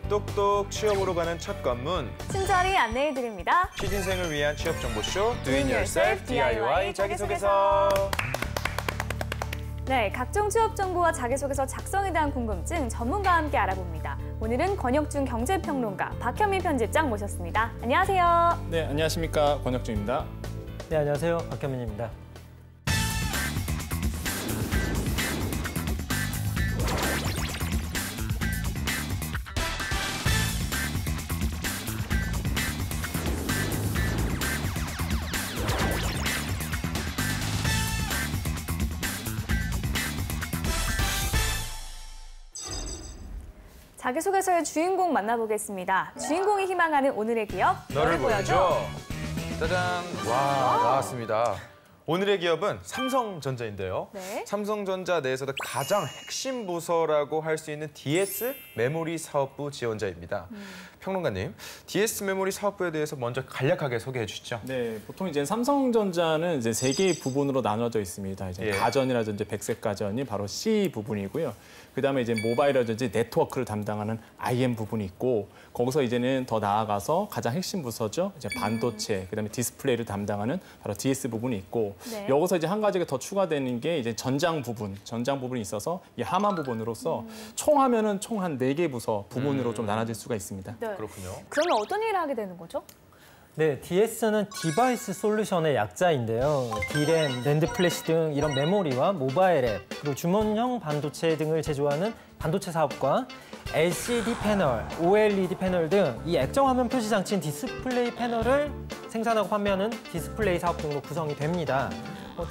똑똑 취업으로 가는 첫 관문. 친절히 안내해드립니다. 취준생을 위한 취업 정보쇼 Doing Yourself DIY 자기소개서. 네, 각종 취업 정보와 자기소개서 작성에 대한 궁금증 전문가와 함께 알아봅니다. 오늘은 권혁준 경제평론가, 박현민 편집장 모셨습니다. 안녕하세요. 네, 안녕하십니까. 권혁준입니다. 네, 안녕하세요. 박현민입니다. 자기소개서의 주인공 만나보겠습니다. 주인공이 희망하는 오늘의 기업, 너를 보여줘. 짜잔. 와, 나왔습니다. 오늘의 기업은 삼성전자인데요. 네. 삼성전자 내에서도 가장 핵심 부서라고 할 수 있는 DS 메모리 사업부 지원자입니다. 평론가님, DS 메모리 사업부에 대해서 먼저 간략하게 소개해 주시죠. 네, 보통 이제 삼성전자는 이제 세 개의 부분으로 나눠져 있습니다. 이제 가전이라든지 백색 가전이 바로 C 부분이고요. 그다음에 이제 모바일이라든지 네트워크를 담당하는 IM 부분이 있고, 거기서 이제는 더 나아가서 가장 핵심 부서죠. 이제 반도체, 그다음에 디스플레이를 담당하는 바로 DS 부분이 있고, 네. 여기서 이제 한 가지가 더 추가되는 게 이제 전장 부분이 있어서 이 하만 부분으로서 총 하면은 총 한 4개 부서 부분으로 좀 나눠질 수가 있습니다. 네. 그렇군요. 그러면 어떤 일을 하게 되는 거죠? 네, DS는 디바이스 솔루션의 약자인데요. D램, 낸드 플래시 등 이런 메모리와 모바일 앱, 그리고 주문형 반도체 등을 제조하는 반도체 사업과 LCD 패널, OLED 패널 등 이 액정 화면 표시 장치인 디스플레이 패널을 생산하고 판매하는 디스플레이 사업 등으로 구성이 됩니다.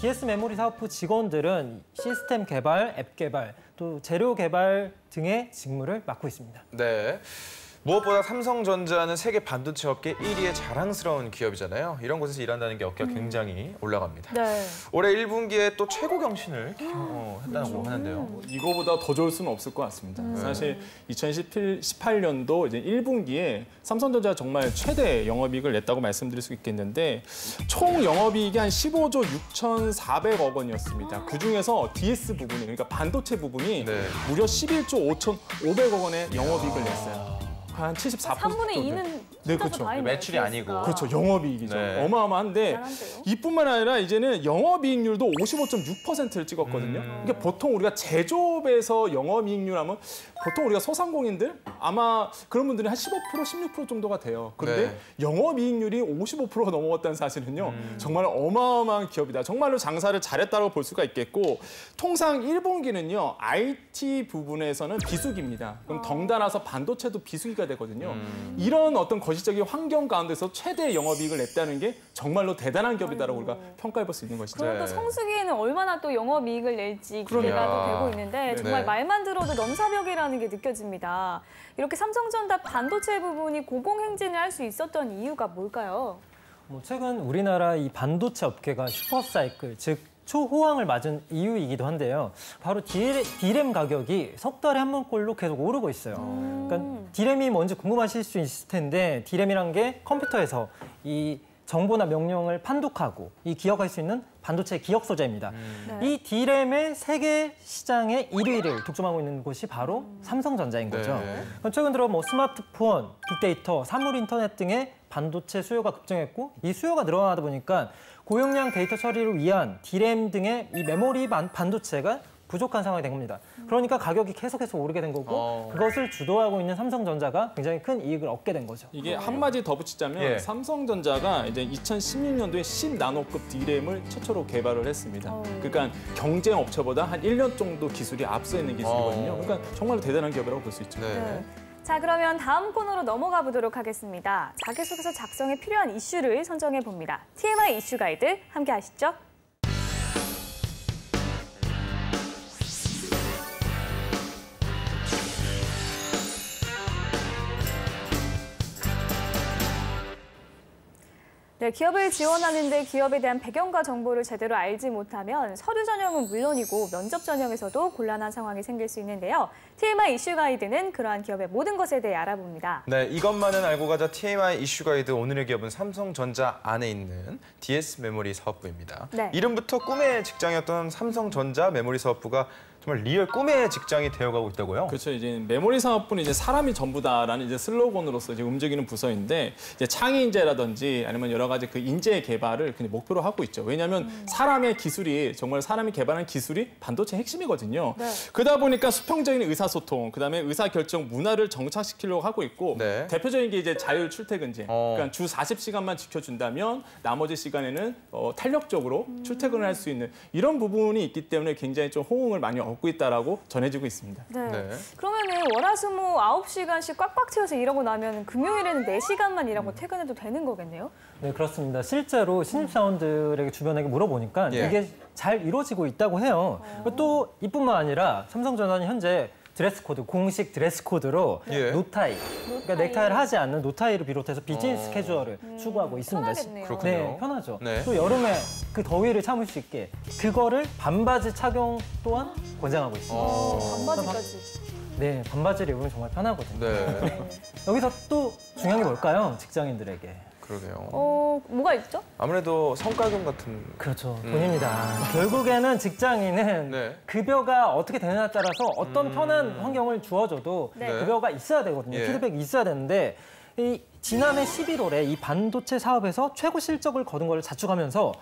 DS 메모리 사업부 직원들은 시스템 개발, 앱 개발, 또 재료 개발 등의 직무를 맡고 있습니다. 네. 무엇보다 삼성전자는 세계 반도체 업계 1위의 자랑스러운 기업이잖아요. 이런 곳에서 일한다는 게 어깨가 굉장히 올라갑니다. 네. 올해 1분기에 또 최고 경신을 했다고 하는데요. 이거보다 더 좋을 수는 없을 것 같습니다. 사실 2018년도 이제 1분기에 삼성전자가 정말 최대 영업이익을 냈다고 말씀드릴 수 있겠는데, 총 영업이익이 한 15조 6,400억 원이었습니다. 그중에서 DS 부분이, 그러니까 반도체 부분이 무려 11조 5,500억 원의 영업이익을 냈어요. 한 74%. 3분의 2는 네, 그렇죠. 매출이 아니고. 그렇죠. 영업이익이죠. 네. 어마어마한데, 잘한데요? 이뿐만 아니라 이제는 영업이익률도 55.6%를 찍었거든요. 그러니까 보통 우리가 제조업에서 영업이익률 하면 보통 우리가 소상공인들 아마 그런 분들이 한 15%, 16% 정도가 돼요. 그런데 영업이익률이 55%가 넘어갔다는 사실은요. 정말 어마어마한 기업이다. 정말로 장사를 잘했다고 볼 수가 있겠고, 통상 1분기는요. IT 부분에서는 비수기입니다. 그럼 덩달아서 반도체도 비수기가 되거든요. 이런 어떤 거시적인 환경 가운데서 최대 영업이익을 냈다는 게 정말로 대단한 기업이다라고 우리가 평가해볼 수 있는 것이죠. 그럼 또 성수기에는 얼마나 또 영업이익을 낼지 기대가 또 되고 있는데, 정말 말만 들어도 넘사벽이라는 게 느껴집니다. 이렇게 삼성전자 반도체 부분이 고공행진을 할 수 있었던 이유가 뭘까요? 최근 우리나라 이 반도체 업계가 슈퍼사이클, 즉 초호황을 맞은 이유이기도 한데요. 바로 D램 가격이 석 달에 한 번꼴로 계속 오르고 있어요. 그러니까 D램이 뭔지 궁금하실 수 있을 텐데, D램이란 게 컴퓨터에서 이 정보나 명령을 판독하고 기억할 수 있는 반도체 기억 소재입니다. 이 D램의 세계 시장의 1위를 독점하고 있는 곳이 바로 삼성전자인 거죠. 최근 들어 스마트폰, 빅데이터, 사물 인터넷 등의 반도체 수요가 급증했고, 이 수요가 늘어나다 보니까 고용량 데이터 처리를 위한 D램 등의 이 메모리 반도체가 부족한 상황이 된 겁니다. 그러니까 가격이 계속해서 오르게 된 거고, 그것을 주도하고 있는 삼성전자가 굉장히 큰 이익을 얻게 된 거죠. 이게 한마디 더 붙이자면 삼성전자가 이제 2016년도에 10나노급 D램을 최초로 개발을 했습니다. 그러니까 경쟁 업체보다 한 1년 정도 기술이 앞서 있는 기술이거든요. 그러니까 정말로 대단한 기업이라고 볼 수 있죠. 자, 그러면 다음 코너로 넘어가 보도록 하겠습니다. 자기소개서 작성에 필요한 이슈를 선정해 봅니다. TMI 이슈 가이드 함께 하시죠. 네, 기업을 지원하는데 기업에 대한 배경과 정보를 제대로 알지 못하면 서류 전형은 물론이고 면접 전형에서도 곤란한 상황이 생길 수 있는데요. TMI 이슈 가이드는 그러한 기업의 모든 것에 대해 알아봅니다. 네, 이것만은 알고 가자 TMI 이슈 가이드. 오늘의 기업은 삼성전자 안에 있는 DS 메모리 사업부입니다. 이름부터 꿈의 직장이었던 삼성전자 메모리 사업부가 정말 리얼 꿈의 직장이 되어가고 있다고요? 그렇죠. 이제 메모리 사업부는 이제 사람이 전부다라는 이제 슬로건으로서 이제 움직이는 부서인데 이제 창의 인재라든지 아니면 여러 가지 그 인재 개발을 그냥 목표로 하고 있죠. 왜냐하면 사람의 기술이 정말 사람이 개발한 기술이 반도체 핵심이거든요. 네. 그러다 보니까 수평적인 의사소통, 그다음에 의사결정 문화를 정착시키려고 하고 있고 네. 대표적인 게 이제 자율 출퇴근제. 그러니까 주 40시간만 지켜준다면 나머지 시간에는 탄력적으로 출퇴근을 할 수 있는 이런 부분이 있기 때문에 굉장히 좀 호응을 많이 얻고 있다라고 전해지고 있습니다. 네. 네. 그러면은 월화수목 9시간씩 꽉꽉 채워서 일하고 나면 금요일에는 4시간만 일하고 퇴근해도 되는 거겠네요? 네, 그렇습니다. 실제로 신입사원들에게 주변에게 물어보니까 예. 이게 잘 이루어지고 있다고 해요. 또 이뿐만 아니라 삼성전자는 현재 드레스 코드, 공식 드레스 코드로 예. 노타이, 그러니까 넥타이를 하지 않는 노타이를 비롯해서 비즈니스 캐주얼을 추구하고 있습니다. 편하겠네요. 그렇군요. 네, 편하죠. 네. 또 여름에 그 더위를 참을 수 있게 그거를 반바지 착용 또한 권장하고 있습니다. 반바지까지. 네, 반바지를 입으면 정말 편하거든요. 네. 여기서 또 중요한 게 뭘까요? 직장인들에게. 그러게요. 뭐가 있죠? 아무래도 성과금 같은. 그렇죠. 돈입니다. 결국에는 직장인은 네. 급여가 어떻게 되느냐에 따라서 어떤 편한 환경을 주어줘도 네. 급여가 있어야 되거든요. 예. 피드백이 있어야 되는데 이 지난해 11월에 이 반도체 사업에서 최고 실적을 거둔 걸 자축하면서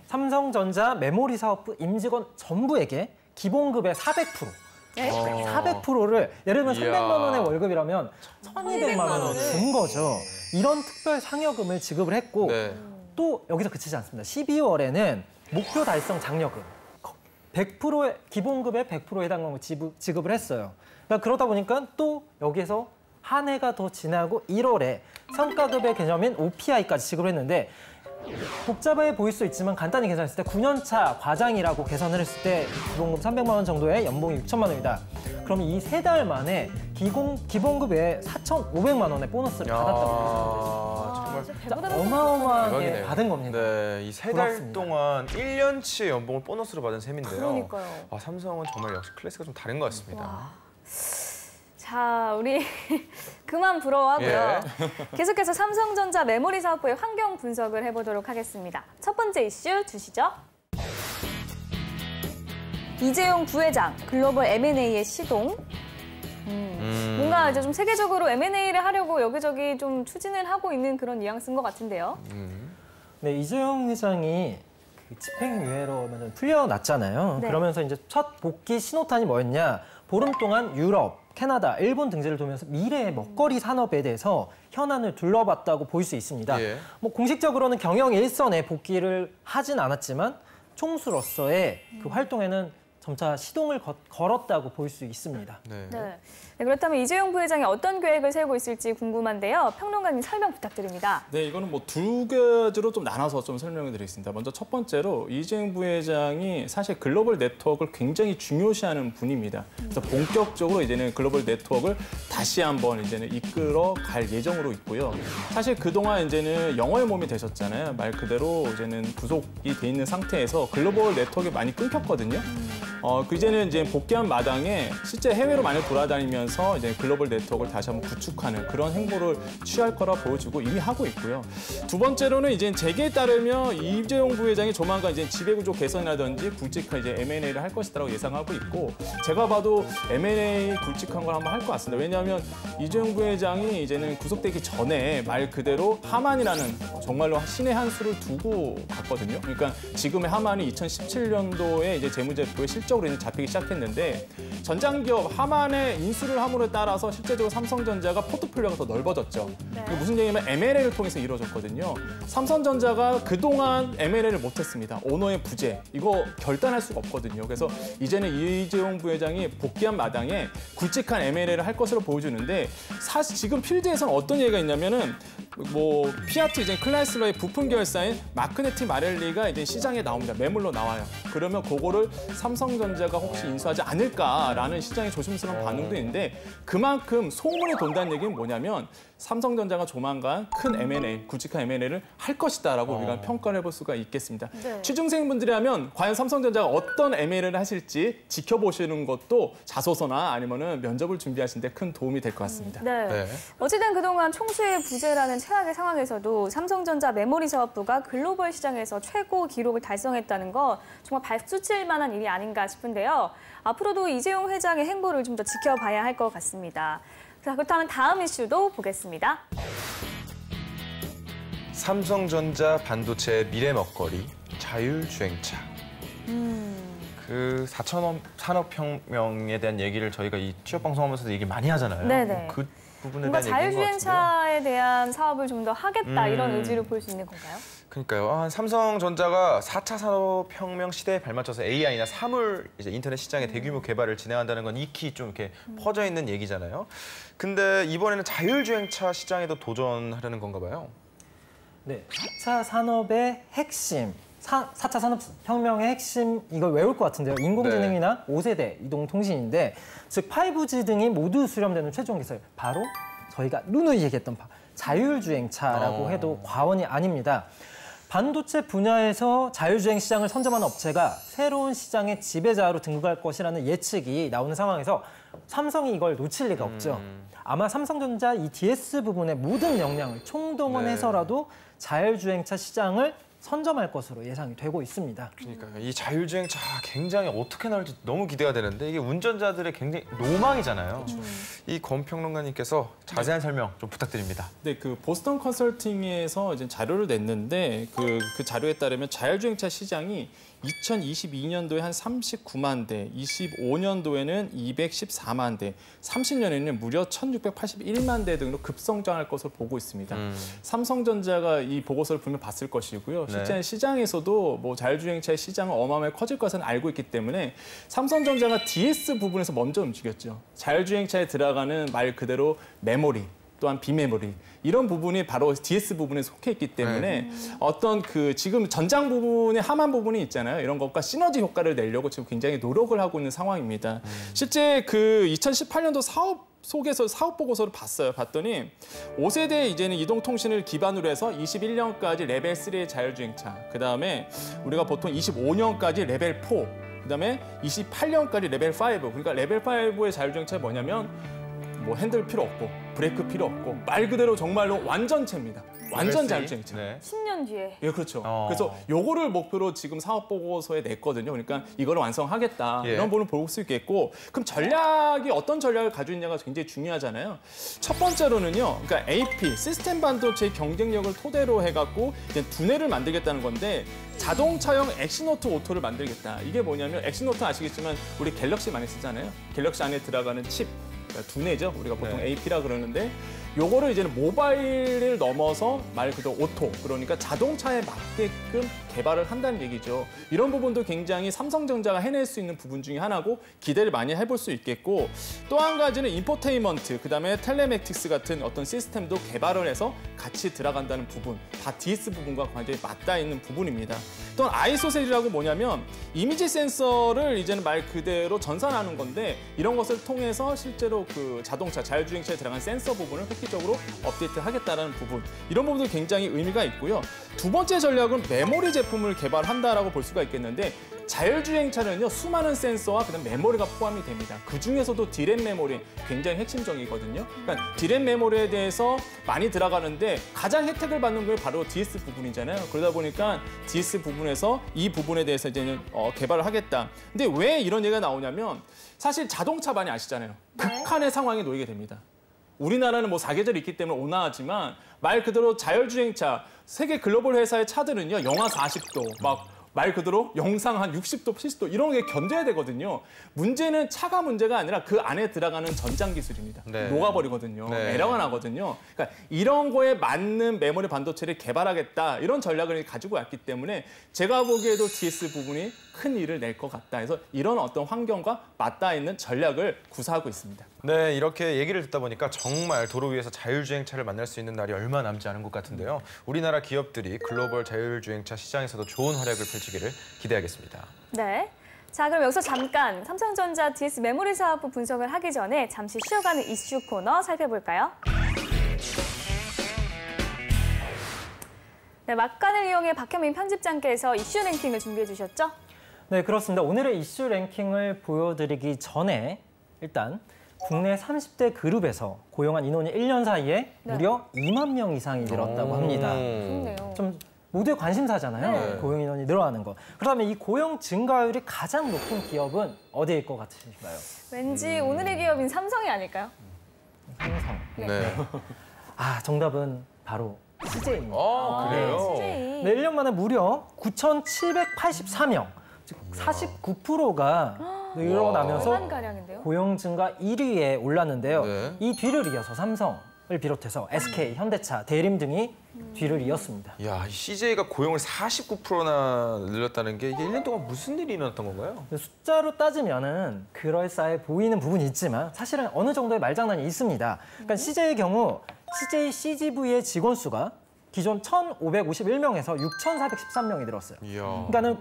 삼성전자 메모리 사업부 임직원 전부에게 기본급의 400%. 네? 400%를 예를 들면 이야. 300만 원의 월급이라면 1,200만 원을 준 거죠. 이런 특별 상여금을 지급을 했고 네. 또 여기서 그치지 않습니다. 12월에는 목표 달성 장려금 100%의 기본급의 100%에 해당하는 걸 지급을 했어요. 그러니까 그러다 보니까 또 여기서 한 해가 더 지나고 1월에 성과급의 개념인 OPI까지 지급을 했는데 복잡해 보일 수 있지만 간단히 계산했을 때 9년차 과장이라고 계산을 했을 때 기본급 300만 원 정도의 연봉이 6천만 원이다. 그럼 이 3달 만에 기본급 외에 4,500만 원의 보너스를 받았다고 아, 정말 진짜 합니다. 배보다 어마어마하게 대박이네요. 받은 겁니다. 네, 이 3달 부럽습니다. 동안 1년치의 연봉을 보너스로 받은 셈인데요. 그러니까요. 아, 삼성은 정말 역시 클래스가 좀 다른 것 같습니다. 자, 우리 그만 부러워하고요. 예. 계속해서 삼성전자 메모리 사업부의 환경 분석을 해보도록 하겠습니다. 첫 번째 이슈 주시죠. 이재용 부회장, 글로벌 M&A의 시동. 뭔가 이제 좀 세계적으로 M&A를 하려고 여기저기 좀 추진을 하고 있는 그런 뉘앙스인 것 같은데요. 네, 이재용 회장이 그 집행유예로 풀려났잖아요. 네. 그러면서 이제 첫 복귀 신호탄이 뭐였냐? 보름 동안 유럽, 캐나다, 일본 등지를 돌면서 미래의 먹거리 산업에 대해서 현안을 둘러봤다고 볼 수 있습니다. 예. 뭐 공식적으로는 경영 일선에 복귀를 하진 않았지만 총수로서의 그 활동에는 점차 시동을 걸었다고 볼 수 있습니다. 네. 네. 네, 그렇다면 이재용 부회장이 어떤 계획을 세우고 있을지 궁금한데요. 평론가님 설명 부탁드립니다. 네, 이거는 뭐 두 가지로 좀 나눠서 좀 설명을 드리겠습니다. 먼저 첫 번째로 이재용 부회장이 사실 글로벌 네트워크를 굉장히 중요시하는 분입니다. 그래서 본격적으로 이제는 글로벌 네트워크를 다시 한번 이제는 이끌어 갈 예정으로 있고요. 사실 그동안 이제는 영어의 몸이 되셨잖아요. 말 그대로 이제는 구속이 돼 있는 상태에서 글로벌 네트워크가 많이 끊겼거든요. 이제는 이제 복귀한 마당에 실제 해외로 많이 돌아다니면서 이제 글로벌 네트워크를 다시 한번 구축하는 그런 행보를 취할 거라 보여지고 이미 하고 있고요. 두 번째로는 이제 재계에 따르면 이재용 부회장이 조만간 이제 지배구조 개선이라든지 굵직한 이제 M&A를 할 것이라고 예상하고 있고 제가 봐도 M&A 굵직한 걸 한번 할 것 같습니다. 왜냐하면 이재용 부회장이 이제는 구속되기 전에 말 그대로 하만이라는 정말로 신의 한 수를 두고 갔거든요. 그러니까 지금의 하만이 2017년도에 이제 재무제표의 실적으로 이제 잡히기 시작했는데 전장기업 하만의 인수를 함으로 따라서 실제적으로 삼성전자가 포트폴리오가 더 넓어졌죠. 네. 이게 무슨 얘기냐면 M&A를 통해서 이루어졌거든요. 삼성전자가 그동안 M&A를 못했습니다. 오너의 부재, 이거 결단할 수가 없거든요. 그래서 이제는 이재용 부회장이 복귀한 마당에 굵직한 M&A를 할 것으로 보여주는데 사실 지금 필드에서는 어떤 얘기가 있냐면은 뭐 피아트 이제 클라이슬러의 부품 계열사인 마크네티 마렐리가 이제 시장에 나옵니다. 매물로 나와요. 그러면 그거를 삼성전자가 혹시 인수하지 않을까라는 시장의 조심스러운 반응도 있는데 그만큼 소문이 돈다는 얘기는 뭐냐면 삼성전자가 조만간 큰 M&A, 굵직한 M&A를 할 것이다라고 우리가 평가를 해볼 수가 있겠습니다. 네. 취준생분들이라면 과연 삼성전자가 어떤 M&A를 하실지 지켜보시는 것도 자소서나 아니면은 면접을 준비하시는 데 큰 도움이 될 것 같습니다. 네. 네. 어쨌든 그동안 총수의 부재라는 최악의 상황에서도 삼성전자 메모리 사업부가 글로벌 시장에서 최고 기록을 달성했다는 거 정말 박수 칠 만한 일이 아닌가 싶은데요. 앞으로도 이재용 회장의 행보를 좀 더 지켜봐야 할 것 같습니다. 자, 그렇다면 다음 이슈도 보겠습니다. 삼성전자 반도체의 미래 먹거리, 자율주행차. 그 4차 산업혁명에 대한 얘기를 저희가 이 취업 방송하면서도 얘기 많이 하잖아요. 네네. 그 부분에 뭔가 대한 얘기인 것 같은데요. 자율주행차에 대한 사업을 좀 더 하겠다 이런 의지를 볼 수 있는 건가요? 그러니까요. 삼성전자가 4차 산업혁명 시대에 발맞춰서 AI나 사물 이제 인터넷 시장의 대규모 개발을 진행한다는 건 익히 좀 이렇게 퍼져 있는 얘기잖아요. 근데 이번에는 자율주행차 시장에도 도전하려는 건가 봐요. 네, 4차 산업의 핵심, 4차 산업혁명의 핵심, 이걸 외울 것 같은데요. 인공지능이나 5세대 이동통신인데, 즉 5G 등이 모두 수렴되는 최종 기술, 바로 저희가 누누이 얘기했던 자율주행차라고 해도 과언이 아닙니다. 반도체 분야에서 자율주행 시장을 선점하는 업체가 새로운 시장의 지배자로 등극할 것이라는 예측이 나오는 상황에서 삼성이 이걸 놓칠 리가 없죠. 아마 삼성전자 이 DS 부분의 모든 역량을 총동원해서라도 자율주행차 시장을 선점할 것으로 예상이 되고 있습니다. 그러니까요. 이 자율주행차 굉장히 어떻게 나올지 너무 기대가 되는데 이게 운전자들의 굉장히 로망이잖아요. 이 권평론가님께서 자세한 설명 좀 부탁드립니다. 네, 그 보스턴 컨설팅에서 이제 자료를 냈는데 그 자료에 따르면 자율주행차 시장이 2022년도에 한 39만 대, 25년도에는 214만 대, 30년에는 무려 1,681만 대 등으로 급성장할 것으로 보고 있습니다. 삼성전자가 이 보고서를 분명 봤을 것이고요. 실제 네. 시장에서도 뭐 자율주행차의 시장은 어마어마하게 커질 것은 알고 있기 때문에 삼성전자가 DS 부분에서 먼저 움직였죠. 자율주행차에 들어가는 말 그대로 메모리, 또한 비메모리 이런 부분이 바로 DS 부분에 속해 있기 때문에 어떤 그 지금 전장 부분의 하만 부분이 있잖아요. 이런 것과 시너지 효과를 내려고 지금 굉장히 노력을 하고 있는 상황입니다. 실제 그 2018년도 속에서 사업 보고서를 봤더니 5세대 이제는 이동통신을 기반으로 해서 21년까지 레벨 3의 자율주행차, 그다음에 우리가 보통 25년까지 레벨 4, 그다음에 28년까지 레벨 5. 그러니까 레벨 5의 자율주행차가 뭐냐면 뭐 핸들 필요 없고 브레이크 필요 없고 말 그대로 정말로 완전체입니다. 완전 자율주행차. 네. 10년 뒤에. 예, 그렇죠. 그래서 요거를 목표로 지금 사업 보고서에 냈거든요. 그러니까 이거를 완성하겠다. 예. 이런 부분을 볼 수 있겠고, 그럼 전략이 어떤 전략을 가지고 있냐가 굉장히 중요하잖아요. 첫 번째로는요. 그러니까 AP 시스템 반도체의 경쟁력을 토대로 해갖고 이제 두뇌를 만들겠다는 건데. 자동차용 엑시노트 오토를 만들겠다. 이게 뭐냐면 엑시노트 아시겠지만 우리 갤럭시 많이 쓰잖아요. 갤럭시 안에 들어가는 칩, 그러니까 두뇌죠. 우리가 보통 네. AP라 그러는데 요거를 이제는 모바일을 넘어서 말 그대로 오토, 그러니까 자동차에 맞게끔 개발을 한다는 얘기죠. 이런 부분도 굉장히 삼성전자가 해낼 수 있는 부분 중에 하나고 기대를 많이 해볼 수 있겠고, 또 한 가지는 인포테인먼트, 그다음에 텔레매틱스 같은 어떤 시스템도 개발을 해서 같이 들어간다는 부분, 다 DS 부분과 완전히 맞닿아 있는 부분입니다. 또 아이소셀이라고 뭐냐면 이미지 센서를 이제는 말 그대로 전산하는 건데, 이런 것을 통해서 실제로 그 자동차, 자율주행차에 들어간 센서 부분을 획기적으로 업데이트하겠다는 부분, 이런 부분도 굉장히 의미가 있고요. 두 번째 전략은 메모리 제품을 개발한다라고 볼 수가 있겠는데, 자율주행차는요 수많은 센서와 그다음 메모리가 포함이 됩니다. 그 중에서도 디램 메모리 굉장히 핵심적이거든요. 그러니까 디램 메모리에 대해서 많이 들어가는데 가장 혜택을 받는 게 바로 DS 부분이잖아요. 그러다 보니까 DS 부분에서 이 부분에 대해서 이제는 개발을 하겠다. 근데 왜 이런 얘기가 나오냐면, 사실 자동차 많이 아시잖아요. 극한의 상황에 놓이게 됩니다. 우리나라는 뭐 사계절이 있기 때문에 온화하지만 말 그대로 자율주행차, 세계 글로벌 회사의 차들은요 영하 40도 막 말 그대로 영상 한 60도, 70도 이런 게 견뎌야 되거든요. 문제는 차가 문제가 아니라 그 안에 들어가는 전장 기술입니다. 네. 녹아버리거든요. 네. 에러가 나거든요. 그러니까 이런 거에 맞는 메모리 반도체를 개발하겠다, 이런 전략을 가지고 왔기 때문에 제가 보기에도 DS 부분이 큰 일을 낼 것 같다 해서 이런 어떤 환경과 맞닿아 있는 전략을 구사하고 있습니다. 네, 이렇게 얘기를 듣다 보니까 정말 도로 위에서 자율주행차를 만날 수 있는 날이 얼마 남지 않은 것 같은데요. 우리나라 기업들이 글로벌 자율주행차 시장에서도 좋은 활약을 펼치기를 기대하겠습니다. 네. 자, 그럼 여기서 잠깐 삼성전자 DS 메모리 사업부 분석을 하기 전에 잠시 쉬어가는 이슈 코너 살펴볼까요? 네, 막간을 이용해 박현민 편집장께서 이슈 랭킹을 준비해 주셨죠? 네, 그렇습니다. 오늘의 이슈 랭킹을 보여드리기 전에 일단 국내 30대 그룹에서 고용한 인원이 1년 사이에 네. 무려 2만 명 이상이 늘었다고 합니다. 좋네요. 좀 모두의 관심사잖아요. 네. 고용 인원이 늘어나는 거. 그렇다면 이 고용 증가율이 가장 높은 기업은 어디일 것 같으신가요? 왠지 오늘의 기업인 삼성이 아닐까요? 삼성. 네. 아, 정답은 바로 CJ입니다. 그래요? CJ. 네, 1년 만에 무려 9,784명, 즉 49%가 늘어나면서 5만 가량인데요. 고용 증가 1위에 올랐는데요. 네. 이 뒤를 이어서 삼성을 비롯해서 SK, 현대차, 대림 등이 뒤를 이었습니다. 야, 이 CJ가 고용을 49%나 늘렸다는 게 이게 1년 동안 무슨 일이 일어났던 건가요? 숫자로 따지면은 그럴싸해 보이는 부분이 있지만 사실은 어느 정도의 말장난이 있습니다. 그러니까 CJ의 경우 CJ CGV의 직원 수가 기존 1,551명에서 6,413명이 늘었어요. 이야. 그러니까는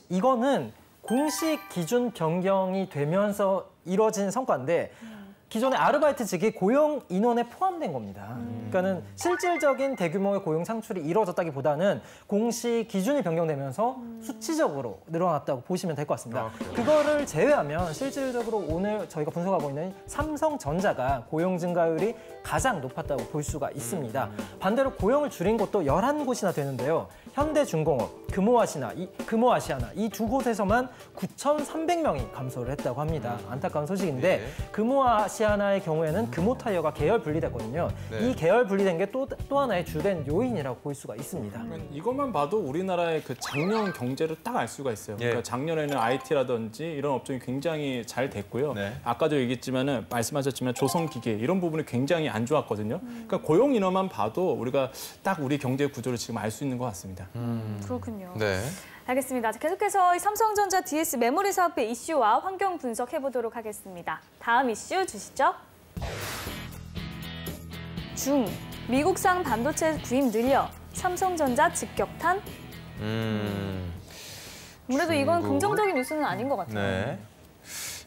이거는 공식 기준 변경이 되면서 이뤄진 성과인데 기존의 아르바이트직이 고용 인원에 포함된 겁니다. 그러니까는 실질적인 대규모의 고용 창출이 이루어졌다기보다는 공식 기준이 변경되면서 수치적으로 늘어났다고 보시면 될 것 같습니다. 그거를 제외하면 실질적으로 오늘 저희가 분석하고 있는 삼성전자가 고용 증가율이 가장 높았다고 볼 수가 있습니다. 반대로 고용을 줄인 곳도 11곳이나 되는데요. 현대중공업, 금호아시아나 이 두 곳에서만 9,300명이 감소를 했다고 합니다. 안타까운 소식인데 네. 금호아시아나의 경우에는 금호타이어가 계열 분리됐거든요. 네. 이 계열 분리된 게 또 하나의 주된 요인이라고 볼 수가 있습니다. 이것만 봐도 우리나라의 그 작년 경제를 딱 알 수가 있어요. 예. 그러니까 작년에는 IT라든지 이런 업종이 굉장히 잘 됐고요. 네. 아까도 얘기했지만은 말씀하셨지만 조선기계 이런 부분이 굉장히 안 좋았거든요. 그러니까 고용 인원만 봐도 우리가 딱 우리 경제 구조를 지금 알 수 있는 것 같습니다. 그렇군요. 네. 알겠습니다. 계속해서 이 삼성전자 DS 메모리 사업의 이슈와 환경 분석해 보도록 하겠습니다. 다음 이슈 주시죠. 미국산 반도체 구입 늘려 삼성전자 직격탄. 아무래도 이건 중국. 긍정적인 뉴스는 아닌 것 같아요. 네.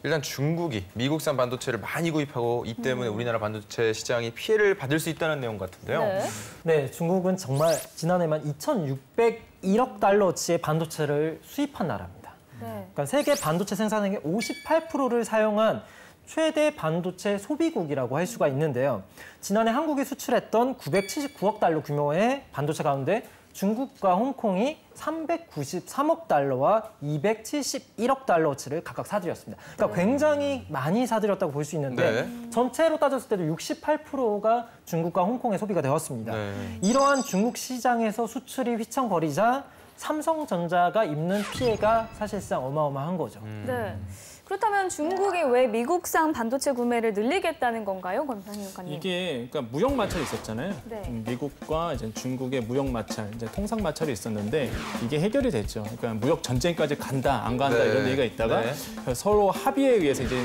일단 중국이 미국산 반도체를 많이 구입하고 이 때문에 우리나라 반도체 시장이 피해를 받을 수 있다는 내용 같은데요. 네. 네, 중국은 정말 지난해만 2,601억 달러치의 반도체를 수입한 나라입니다. 네. 그러니까 세계 반도체 생산액의 58%를 사용한 최대 반도체 소비국이라고 할 수가 있는데요. 지난해 한국이 수출했던 979억 달러 규모의 반도체 가운데 중국과 홍콩이 393억 달러와 271억 달러치를 각각 사들였습니다. 그러니까 굉장히 많이 사들였다고 볼 수 있는데 전체로 따졌을 때도 68%가 중국과 홍콩에 소비가 되었습니다. 네. 이러한 중국 시장에서 수출이 휘청거리자 삼성전자가 입는 피해가 사실상 어마어마한 거죠. 네. 그렇다면 중국이 왜 미국산 반도체 구매를 늘리겠다는 건가요, 권상희 의원님? 이게 그러니까 무역 마찰이 있었잖아요. 네. 미국과 이제 중국의 무역 마찰, 이제 통상 마찰이 있었는데 이게 해결이 됐죠. 그러니까 무역 전쟁까지 간다, 안 간다 네. 이런 얘기가 있다가 네. 서로 합의에 의해서 이제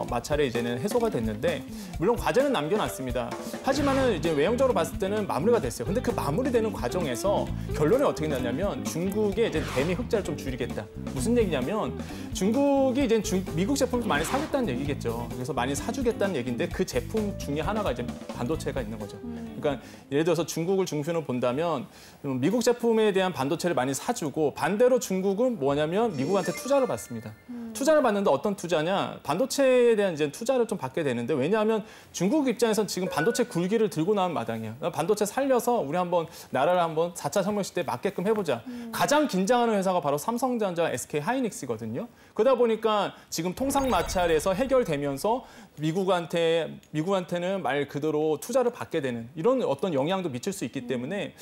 마찰이 이제는 해소가 됐는데 물론 과제는 남겨놨습니다. 하지만은 이제 외형적으로 봤을 때는 마무리가 됐어요. 근데 그 마무리되는 과정에서 결론이 어떻게 났냐면 중국의 이제 대미 흑자를 좀 줄이겠다. 무슨 얘기냐면 중국이 이제 미국 제품을 많이 사겠다는 얘기겠죠. 그래서 많이 사주겠다는 얘기인데 그 제품 중에 하나가 이제 반도체가 있는 거죠. 그러니까 예를 들어서 중국을 중심으로 본다면 미국 제품에 대한 반도체를 많이 사주고 반대로 중국은 뭐냐면 미국한테 투자를 받습니다. 투자를 받는데 어떤 투자냐? 반도체에 대한 이제 투자를 좀 받게 되는데 왜냐하면 중국 입장에선 지금 반도체 굴기를 들고 나온 마당이에요. 반도체 살려서 우리 한번 나라를 한번 4차 산업 시대에 맞게끔 해보자. 가장 긴장하는 회사가 바로 삼성전자, SK 하이닉스거든요. 그러다 보니까 지금 통상 마찰에서 해결되면서 미국한테는 말 그대로 투자를 받게 되는 이런 어떤 영향도 미칠 수 있기 때문에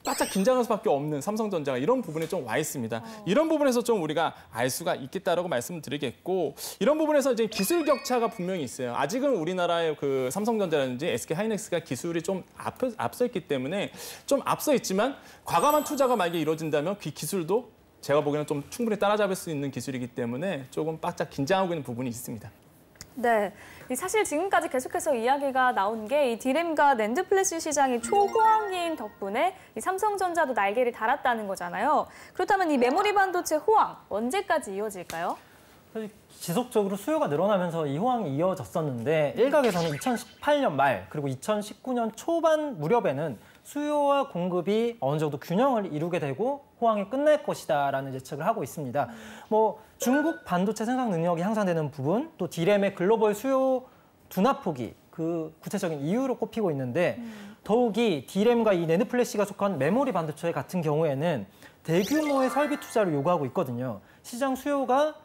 바짝 긴장할 수밖에 없는 삼성전자가 이런 부분에 좀 와 있습니다. 이런 부분에서 좀 우리가 알 수가 있겠다라고 말씀드리겠고 이런 부분에서 이제 기술 격차가 분명히 있어요. 아직은 우리나라의 그 삼성전자라든지 SK 하이닉스가 기술이 좀 앞서 있기 때문에 좀 앞서 있지만 과감한 투자가 만약에 이루어진다면 그 기술도 제가 보기에는 좀 충분히 따라잡을 수 있는 기술이기 때문에 조금 바짝 긴장하고 있는 부분이 있습니다. 네. 사실 지금까지 계속해서 이야기가 나온 게 이 디램과 낸드 플래시 시장이 초호황인 덕분에 이 삼성전자도 날개를 달았다는 거잖아요. 그렇다면 이 메모리 반도체 호황 언제까지 이어질까요? 지속적으로 수요가 늘어나면서 이 호황이 이어졌었는데 일각에서는 2018년 말 그리고 2019년 초반 무렵에는 수요와 공급이 어느 정도 균형을 이루게 되고 호황이 끝날 것이다라는 예측을 하고 있습니다. 중국 반도체 생산 능력이 향상되는 부분, 또 디램의 글로벌 수요 둔합폭이 그 구체적인 이유로 꼽히고 있는데 더욱이 D램과 이 낸드 플래시가 속한 메모리 반도체 같은 경우에는 대규모의 설비 투자를 요구하고 있거든요. 시장 수요가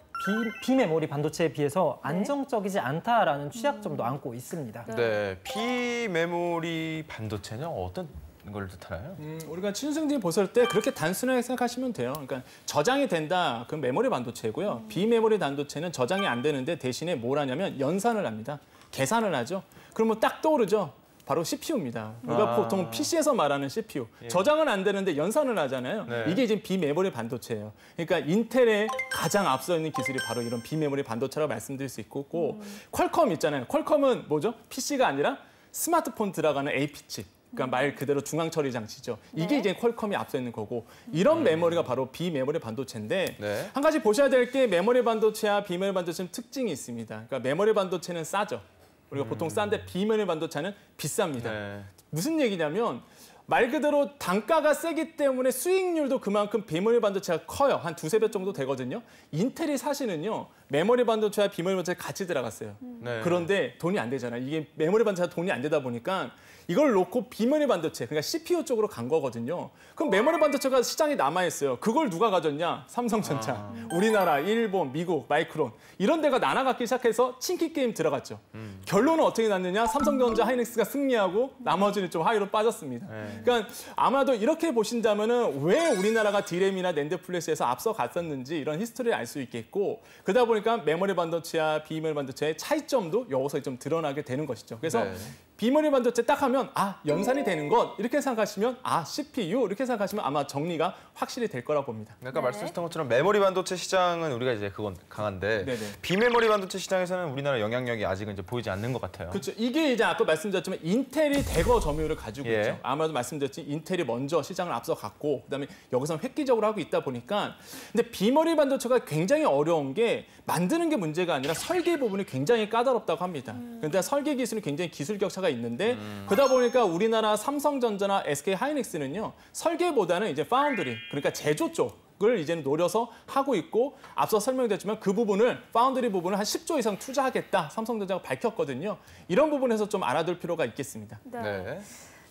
비메모리 반도체에 비해서 안정적이지 않다라는 취약점도 안고 있습니다. 네, 비메모리 반도체는 어떤 걸 뜻하나요? 우리가 친승들이 보실 때 그렇게 단순하게 생각하시면 돼요. 그러니까 저장이 된다, 그건 메모리 반도체고요. 비메모리 반도체는 저장이 안 되는데 대신에 뭘 하냐면 연산을 합니다. 계산을 하죠. 그러면 딱 떠오르죠. 바로 CPU입니다. 우리가 보통 PC에서 말하는 CPU. 저장은 안 되는데 연산을 하잖아요. 네. 이게 이제 비메모리 반도체예요. 그러니까 인텔의 가장 앞서 있는 기술이 바로 이런 비메모리 반도체라고 말씀드릴 수 있고 퀄컴 있잖아요. 퀄컴은 뭐죠? PC가 아니라 스마트폰 들어가는 AP칩. 그러니까 말 그대로 중앙 처리 장치죠. 이게 이제 퀄컴이 앞서 있는 거고 이런 메모리가 바로 비메모리 반도체인데 네. 한 가지 보셔야 될 게 메모리 반도체와 비메모리 반도체는 특징이 있습니다. 그러니까 메모리 반도체는 싸죠. 우리가 보통 싼데 비메모리 반도체는 비쌉니다. 네. 무슨 얘기냐면 말 그대로 단가가 세기 때문에 수익률도 그만큼 비메모리 반도체가 커요. 한 2~3배 정도 되거든요. 인텔이 사실은요. 메모리 반도체와 비메모리 반도체 같이 들어갔어요. 네. 그런데 돈이 안 되잖아요. 이게 메모리 반도체가 돈이 안 되다 보니까 이걸 놓고 비메모리 반도체, 그러니까 CPU 쪽으로 간 거거든요. 그럼 메모리 반도체가 시장에 남아있어요. 그걸 누가 가졌냐? 삼성전자, 우리나라, 일본, 미국, 마이크론 이런 데가 나눠갖기 시작해서 친키 게임 들어갔죠. 결론은 어떻게 났느냐? 삼성전자, 하이닉스가 승리하고 나머지는 좀 하위로 빠졌습니다. 그러니까 아마도 이렇게 보신다면은 왜 우리나라가 D램이나 낸드 플래시에서 앞서 갔었는지 이런 히스토리를 알 수 있겠고 그러다 보니까 메모리 반도체와 비메모리 반도체의 차이점도 여기서 좀 드러나게 되는 것이죠. 그래서 네. 비메모리 반도체 딱 하면 연산이 되는 것 이렇게 생각하시면 CPU 이렇게 생각하시면 아마 정리가 확실히 될 거라고 봅니다. 아까 말씀하셨던 것처럼 메모리 반도체 시장은 우리가 이제 그건 강한데 네네. 비메모리 반도체 시장에서는 우리나라 영향력이 아직은 이제 보이지 않는 것 같아요. 그렇죠. 이게 이제 아까 말씀드렸지만 인텔이 대거 점유율을 가지고 예. 있죠. 아마도 말씀드렸지 인텔이 먼저 시장을 앞서갔고 그다음에 여기서는 획기적으로 하고 있다 보니까 근데 비메모리 반도체가 굉장히 어려운 게 만드는 게 문제가 아니라 설계 부분이 굉장히 까다롭다고 합니다. 그런데 설계 기술이 굉장히 기술 격차가 있는데 그러다 보니까 우리나라 삼성전자나 SK 하이닉스는요 설계보다는 이제 파운드리 그러니까 제조 쪽을 이제는 노려서 하고 있고 앞서 설명드렸지만 그 부분을 파운드리 부분을 한 10조 이상 투자하겠다 삼성전자가 밝혔거든요. 이런 부분에서 좀 알아둘 필요가 있겠습니다. 네.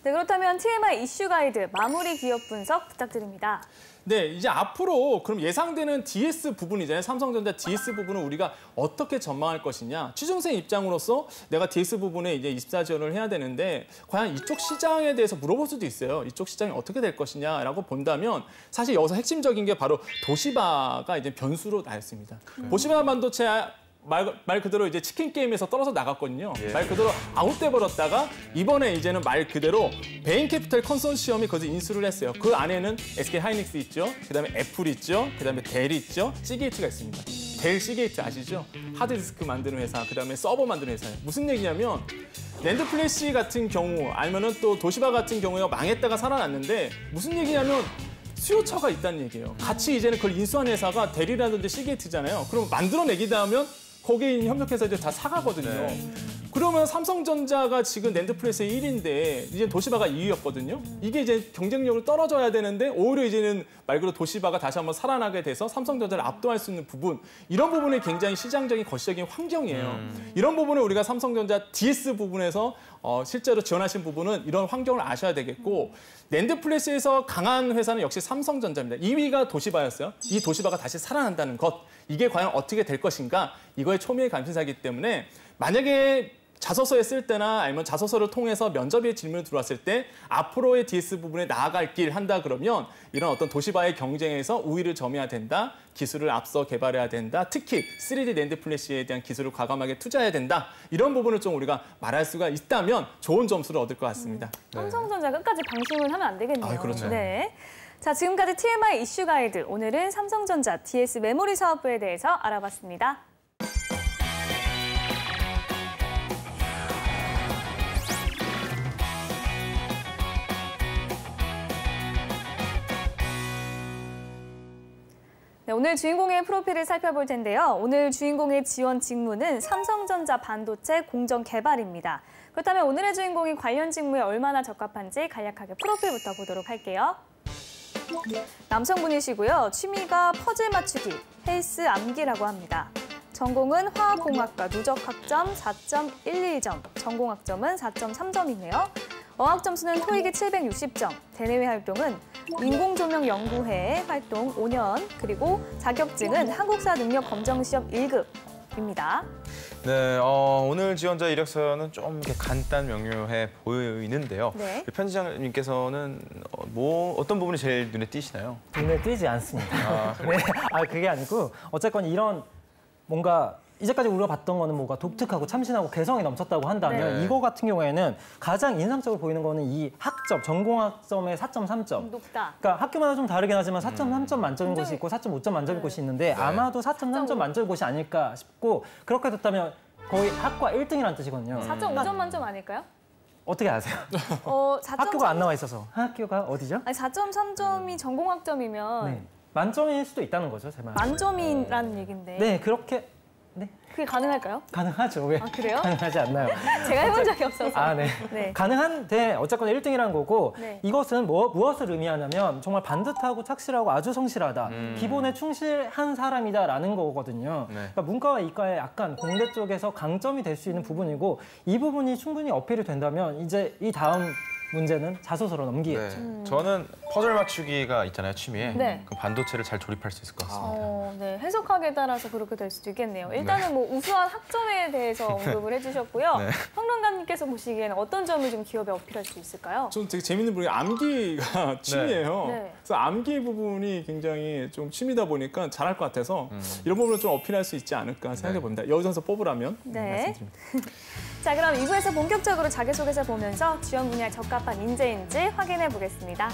네, 그렇다면 TMI 이슈 가이드 마무리 기업 분석 부탁드립니다. 네, 이제 앞으로 그럼 예상되는 DS 부분이잖아요. 삼성전자 DS 부분은 우리가 어떻게 전망할 것이냐. 취준생 입장으로서 내가 DS 부분에 이제 24지원을 해야 되는데 과연 이쪽 시장에 대해서 물어볼 수도 있어요. 이쪽 시장이 어떻게 될 것이냐라고 본다면 사실 여기서 핵심적인 게 바로 도시바가 이제 변수로 나였습니다. 도시바 반도체 말 그대로 이제 치킨 게임에서 떨어져 나갔거든요. 예. 말 그대로 아웃돼 버렸다가 이번에 이제는 말 그대로 베인캐피털 컨소시엄이 거기서 인수를 했어요. 그 안에는 SK 하이닉스 있죠. 그다음에 애플 있죠. 그다음에 델 있죠. 시게이트가 있습니다. 델 시게이트 아시죠? 하드디스크 만드는 회사, 그다음에 서버 만드는 회사예요. 무슨 얘기냐면 낸드 플래시 같은 경우 아니면은 또 도시바 같은 경우가 망했다가 살아났는데 무슨 얘기냐면 수요처가 있다는 얘기예요. 같이 이제는 그걸 인수한 회사가 델이라든지 시게이트잖아요. 그럼 만들어내기다 하면 거기에 있는 협력회사 이제 다 사가거든요. 네. 그러면 삼성전자가 지금 낸드 플래시의 1위인데 이제 도시바가 2위였거든요. 이게 이제 경쟁력을 떨어져야 되는데 오히려 이제는 말 그대로 도시바가 다시 한번 살아나게 돼서 삼성전자를 압도할 수 있는 부분 이런 부분이 굉장히 시장적인 거시적인 환경이에요. 이런 부분을 우리가 삼성전자 DS 부분에서 실제로 지원하신 부분은 이런 환경을 아셔야 되겠고 낸드 플래시에서 강한 회사는 역시 삼성전자입니다. 2위가 도시바였어요. 이 도시바가 다시 살아난다는 것 이게 과연 어떻게 될 것인가 이거에 초미의 관심사이기 때문에 만약에 자소서에 쓸 때나 아니면 자소서를 통해서 면접에 질문이 들어왔을 때 앞으로의 DS 부분에 나아갈 길 한다 그러면 이런 어떤 도시바의 경쟁에서 우위를 점해야 된다. 기술을 앞서 개발해야 된다. 특히 3D 낸드 플래시에 대한 기술을 과감하게 투자해야 된다. 이런 부분을 좀 우리가 말할 수가 있다면 좋은 점수를 얻을 것 같습니다. 삼성전자 끝까지 방심을 하면 안 되겠네요. 아, 그렇죠. 네. 자, 지금까지 TMI 이슈 가이드. 오늘은 삼성전자 DS 메모리 사업부에 대해서 알아봤습니다. 네, 오늘 주인공의 프로필을 살펴볼 텐데요. 오늘 주인공의 지원 직무는 삼성전자 반도체 공정 개발입니다. 그렇다면 오늘의 주인공이 관련 직무에 얼마나 적합한지 간략하게 프로필부터 보도록 할게요. 남성분이시고요. 취미가 퍼즐 맞추기, 헬스 암기라고 합니다. 전공은 화학공학과 누적학점 4.11점, 전공학점은 4.3점이네요. 어학 점수는 토익이 760점, 대내외 활동은 인공조명연구회 활동 5년, 그리고 자격증은 한국사 능력 검정 시험 1급입니다. 네, 오늘 지원자 이력서는 좀 이렇게 간단 명료해 보이는데요. 네. 편집장님께서는 어떤 부분이 제일 눈에 띄시나요? 눈에 띄지 않습니다. 네, 그게 아니고 어쨌건 이런 뭔가 이제까지 우리가 봤던 거는 뭐가 독특하고 참신하고 개성이 넘쳤다고 한다면 네. 이거 같은 경우에는 가장 인상적으로 보이는 거는 이 학점, 전공학점의 4.3점. 높다. 그러니까 학교마다 좀 다르긴 하지만 4.3점 만점인 곳이 있고 4.5점 만점인 곳이 있는데 아마도 4.3점 만점인 곳이 아닐까 싶고 그렇게 됐다면 거의 학과 1등이라는 뜻이거든요. 4.5점 만점 아닐까요? 어떻게 아세요? 4.3... 학교가 안 나와 있어서. 학교가 어디죠? 아니, 4.3점이 전공학점이면 네. 만점일 수도 있다는 거죠, 제 말. 만점이라는 얘긴데 네, 그렇게 네, 그게 가능할까요? 가능하죠. 왜? 아, 그래요? 가능하지 않나요? 제가 해본 적이 없어서. 아, 네. 네. 가능한데 어쨌건 1등이라는 거고 네. 이것은 무엇을 의미하냐면 정말 반듯하고 착실하고 아주 성실하다. 기본에 충실한 사람이다라는 거거든요. 네. 그러니까 문과와 이과의 약간 공대 쪽에서 강점이 될 수 있는 부분이고 이 부분이 충분히 어필이 된다면 이제 이 다음 문제는 자소서로 넘기겠죠. 네. 저는 퍼즐 맞추기가 있잖아요, 취미에. 네. 그럼 반도체를 잘 조립할 수 있을 것 같습니다. 네, 해석학에 따라서 그렇게 될 수도 있겠네요. 일단은 뭐 우수한 학점에 대해서 언급을 해주셨고요. 네. 평론가님께서 보시기에는 어떤 점을 좀 기업에 어필할 수 있을까요? 저는 되게 재밌는 부분이 암기가 취미예요. 네. 그래서 암기 부분이 굉장히 좀 취미다 보니까 잘할 것 같아서 이런 부분을 좀 어필할 수 있지 않을까 생각해 봅니다. 여기서 뽑으라면 네. 말씀드립니다. 자, 그럼 2부에서 본격적으로 자기소개서 보면서 지원 분야에 적합한 인재인지 확인해 보겠습니다.